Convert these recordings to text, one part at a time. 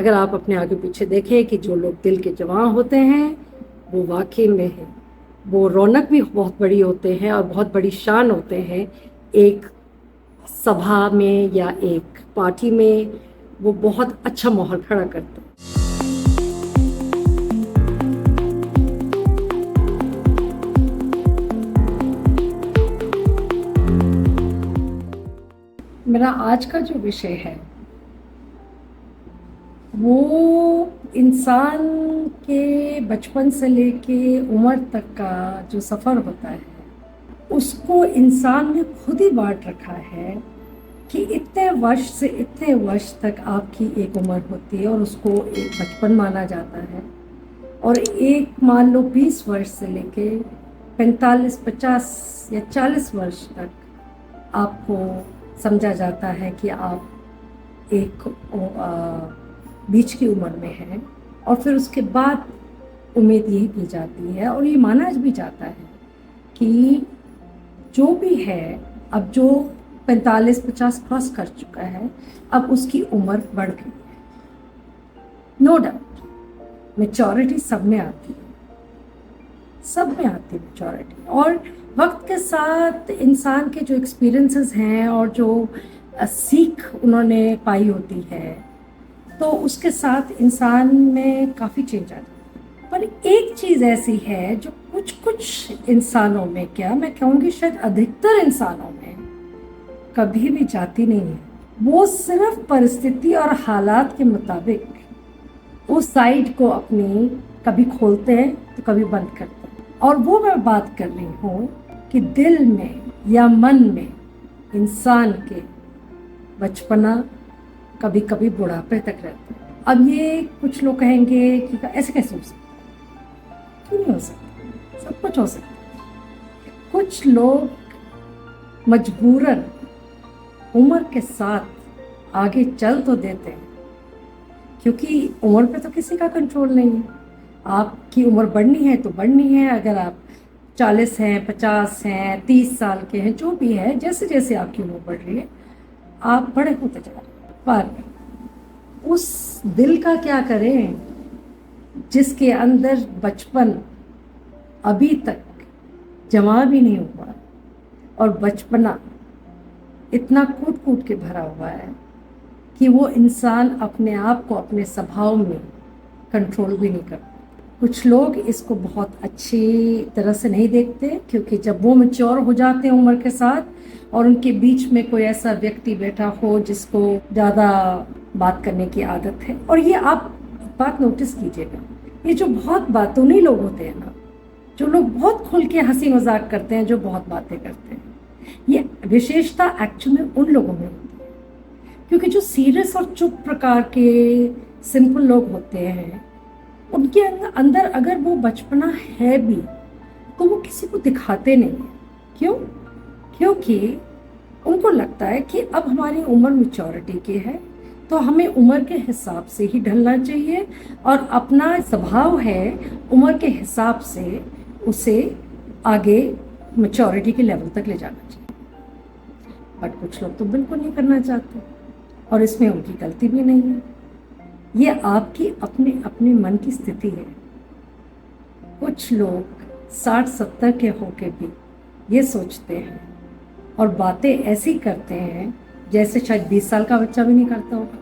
अगर आप अपने आगे पीछे देखें कि जो लोग दिल के जवां होते हैं वो वाकई में है, वो रौनक भी बहुत बड़ी होते हैं और बहुत बड़ी शान होते हैं। एक सभा में या एक पार्टी में वो बहुत अच्छा माहौल खड़ा करते हैं। मेरा आज का जो विषय है वो इंसान के बचपन से लेके उम्र तक का जो सफ़र होता है उसको इंसान ने खुद ही बांट रखा है कि इतने वर्ष से इतने वर्ष तक आपकी एक उम्र होती है और उसको एक बचपन माना जाता है, और एक मान लो 20 वर्ष से लेके 45, 50 या 40 वर्ष तक आपको समझा जाता है कि आप एक बीच की उम्र में हैं। और फिर उसके बाद उम्मीद यही की जाती है और ये माना भी जाता है कि जो भी है अब जो 45-50 क्रॉस कर चुका है अब उसकी उम्र बढ़ गई है। नो डाउट मैच्योरिटी सब में आती है, सब में आती है मैच्योरिटी, और वक्त के साथ इंसान के जो एक्सपीरियंसेस हैं और जो सीख उन्होंने पाई होती है तो उसके साथ इंसान में काफ़ी चेंज आ जाता है। पर एक चीज़ ऐसी है जो कुछ कुछ इंसानों में, क्या मैं कहूँगी शायद अधिकतर इंसानों में कभी भी जाती नहीं है। वो सिर्फ परिस्थिति और हालात के मुताबिक उस साइड को अपनी कभी खोलते हैं तो कभी बंद करते हैं। और वो मैं बात कर रही हूँ कि दिल में या मन में इंसान के बचपना कभी कभी बुढ़ापे तक रहता है। अब ये कुछ लोग कहेंगे कि ऐसे कैसे हो सकता है? क्यों नहीं हो सकता? सब कुछ हो सकता है। कुछ लोग मजबूरन उम्र के साथ आगे चल तो देते हैं, क्योंकि उम्र पे तो किसी का कंट्रोल नहीं है। आपकी उम्र बढ़नी है तो बढ़नी है। अगर आप 40 हैं, 50 हैं, 30 साल के हैं, जो भी है, जैसे जैसे आपकी उम्र बढ़ रही है आप बड़े होते जा रहे हैं। पर उस दिल का क्या करें जिसके अंदर बचपन अभी तक जमा भी नहीं हुआ और बचपना इतना कूट कूट के भरा हुआ है कि वो इंसान अपने आप को अपने स्वभाव में कंट्रोल भी नहीं करता। कुछ लोग इसको बहुत अच्छी तरह से नहीं देखते, क्योंकि जब वो मैच्योर हो जाते हैं उम्र के साथ और उनके बीच में कोई ऐसा व्यक्ति बैठा हो जिसको ज़्यादा बात करने की आदत है, और ये आप बात नोटिस कीजिएगा, ये जो बहुत बातूनी लोग होते हैं ना, जो लोग बहुत खुल के हंसी मजाक करते हैं, जो बहुत बातें करते हैं, ये विशेषता एक्चुअल में उन लोगों में होती है। क्योंकि जो सीरियस और चुप प्रकार के सिंपल लोग होते हैं उनके अंदर अगर वो बचपना है भी तो वो किसी को दिखाते नहीं है। क्यों? क्योंकि उनको लगता है कि अब हमारी उम्र मैच्योरिटी की है तो हमें उम्र के हिसाब से ही ढलना चाहिए और अपना स्वभाव है उम्र के हिसाब से उसे आगे मैच्योरिटी के लेवल तक ले जाना चाहिए। बट कुछ लोग तो बिल्कुल नहीं करना चाहते और इसमें उनकी गलती भी नहीं है। ये आपकी अपने अपने मन की स्थिति है। कुछ लोग 60-70 के होके भी ये सोचते हैं और बातें ऐसी करते हैं जैसे शायद 20 साल का बच्चा भी नहीं करता होगा,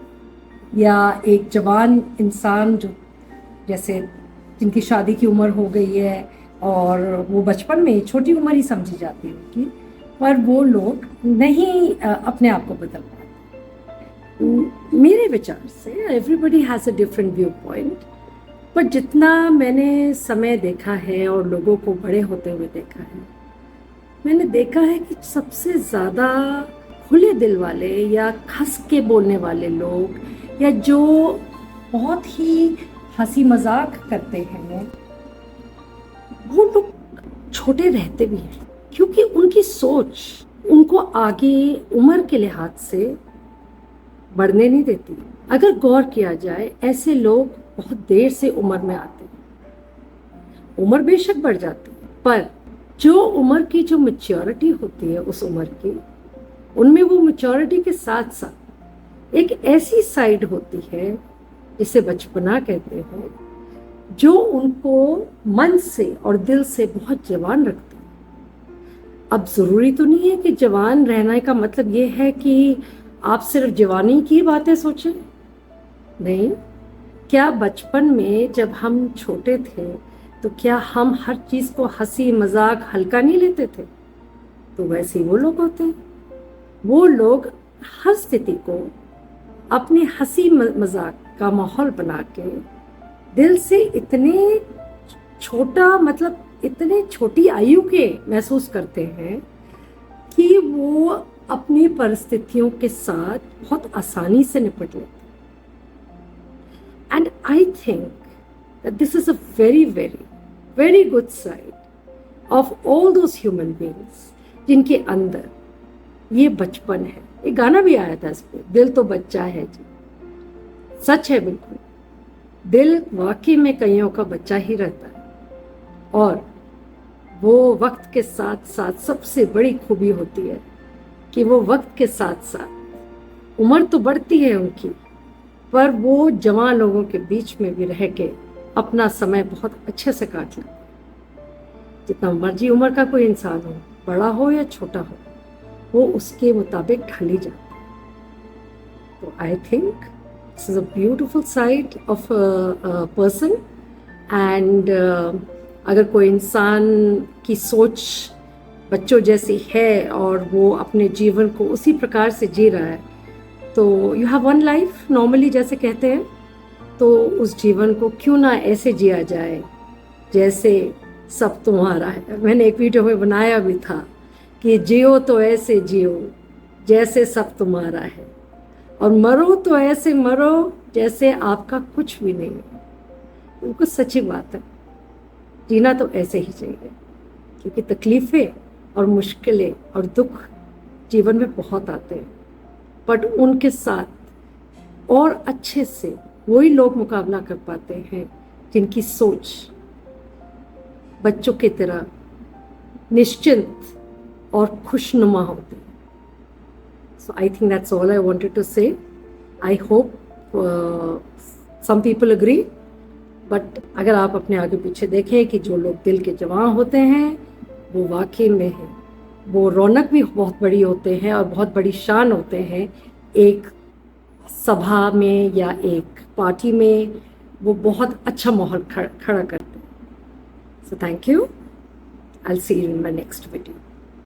या एक जवान इंसान जो जैसे जिनकी शादी की उम्र हो गई है और वो बचपन में छोटी उम्र ही समझी जाती है उनकी, पर वो लोग नहीं अपने आप को बदल पाते। मेरे विचार से everybody has a different view point, पर जितना मैंने समय देखा है और लोगों को बड़े होते हुए देखा है, मैंने देखा है कि सबसे ज़्यादा खुले दिल वाले या खस के बोलने वाले लोग या जो बहुत ही हंसी मजाक करते हैं वो लोग छोटे रहते भी हैं, क्योंकि उनकी सोच उनको आगे उम्र के लिहाज से बढ़ने नहीं देती। अगर गौर किया जाए ऐसे लोग बहुत देर से उम्र में आते हैं। उम्र बेशक बढ़ जाती है पर जो उम्र की जो मैच्योरिटी होती है उस उम्र की, उनमें वो मैच्योरिटी के साथ साथ एक ऐसी साइड होती है इसे बचपना कहते हैं, जो उनको मन से और दिल से बहुत जवान रखता है। अब ज़रूरी तो नहीं है कि जवान रहने का मतलब ये है कि आप सिर्फ जवानी की बातें सोचें। नहीं, क्या बचपन में जब हम छोटे थे तो क्या हम हर चीज़ को हंसी मजाक हल्का नहीं लेते थे? तो वैसे ही वो लोग होते हैं। वो लोग हर स्थिति को अपने हंसी मजाक का माहौल बना के दिल से इतने छोटा, मतलब इतने छोटी आयु के महसूस करते हैं कि वो अपनी परिस्थितियों के साथ बहुत आसानी से निपट लेते हैं। And I think that this is a very very very good side of all those human beings जिनके अंदर ये बचपन है। एक गाना भी आया था इस पे, दिल तो बच्चा है जी। सच है बिल्कुल, दिल वाकई में कईयों का बच्चा ही रहता है। और वो वक्त के साथ साथ सबसे बड़ी खूबी होती है कि वो वक्त के साथ साथ उम्र तो बढ़ती है उनकी, पर वो जवान लोगों के बीच में भी रह के अपना समय बहुत अच्छे से काट लेते हैं। जितना मर्जी उम्र का कोई इंसान हो, बड़ा हो या छोटा हो, वो उसके मुताबिक ढल ही जाता है। तो I think this is a beautiful side of a person. And अगर कोई इंसान की सोच बच्चों जैसी है और वो अपने जीवन को उसी प्रकार से जी रहा है, तो you have one life normally जैसे कहते हैं, तो उस जीवन को क्यों ना ऐसे जिया जाए जैसे सब तुम्हारा है। मैंने एक वीडियो में बनाया भी था कि जियो तो ऐसे जियो जैसे सब तुम्हारा है, और मरो तो ऐसे मरो जैसे आपका कुछ भी नहीं है। बिल्कुल सच्ची बात है, जीना तो ऐसे ही चाहिए, क्योंकि तकलीफ़ें और मुश्किलें और दुख जीवन में बहुत आते हैं, बट उनके साथ और अच्छे से वही लोग मुकाबला कर पाते हैं जिनकी सोच बच्चों की तरह निश्चिंत और खुशनुमा होती है। So I think that's all I wanted to say. I hope some people agree, but अगर आप अपने आगे पीछे देखें कि जो लोग दिल के जवान होते हैं वो वाकई में है, वो रौनक भी बहुत बड़ी होते हैं और बहुत बड़ी शान होते हैं। एक सभा में या एक पार्टी में वो बहुत अच्छा माहौल खड़ा करते हैं। So thank you, I will see you in my next video.